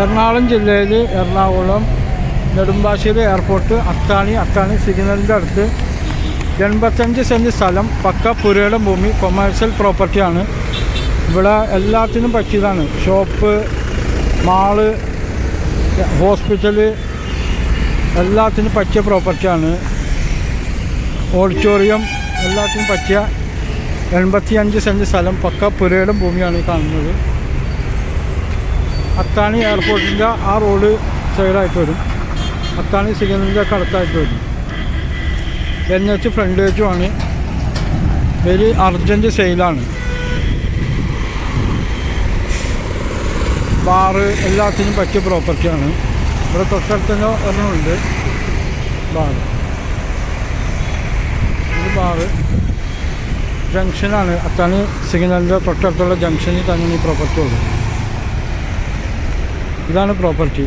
എറണാകുളം ജില്ലയിൽ എറണാകുളം നെടുമ്പാശ്ശേരി എയർപോർട്ട് അത്താണി സിഗ്നലിൻ്റെ അടുത്ത് 85 സെൻറ്റ് സ്ഥലം, പക്ക പുരയുടെ ഭൂമി, കൊമേഴ്ഷ്യൽ പ്രോപ്പർട്ടിയാണ്. ഇവിടെ എല്ലാത്തിനും പറ്റിയതാണ്. ഷോപ്പ്, മാള്, ഹോസ്പിറ്റല് എല്ലാത്തിനും പറ്റിയ പ്രോപ്പർട്ടിയാണ്. ഓഡിറ്റോറിയം എല്ലാത്തിനും പറ്റിയ 85 സെൻറ്റ് സ്ഥലം, പക്ക പുരയുടെ ഭൂമിയാണ് ഈ കാണുന്നത്. അത്താണി എയർപോർട്ടിൻ്റെ ആ റോഡ് സൈഡായിട്ട് വരും. അത്താണി സിഗ്നലിൻ്റെ ഒക്കെ അടുത്തായിട്ട് വരും. NH ഫ്രണ്ടേജുമാണ്. വെരി അർജൻറ്റ് സെയിലാണ്. ബാറ് എല്ലാത്തിനും പറ്റിയ പ്രോപ്പർട്ടിയാണ്. ഇവിടെ തൊട്ടടുത്ത് തന്നെ ഒരെണ്ണമുണ്ട് ബാറ്. ഇത് ബാറ് ജംഗ്ഷനാണ്. അത്താണി സിഗ്നലിൻ്റെ തൊട്ടടുത്തുള്ള ജംഗ്ഷനിൽ തന്നെ ഈ പ്രോപ്പർട്ടി ഉള്ളത്. ഇതാണ് പ്രോപ്പർട്ടി.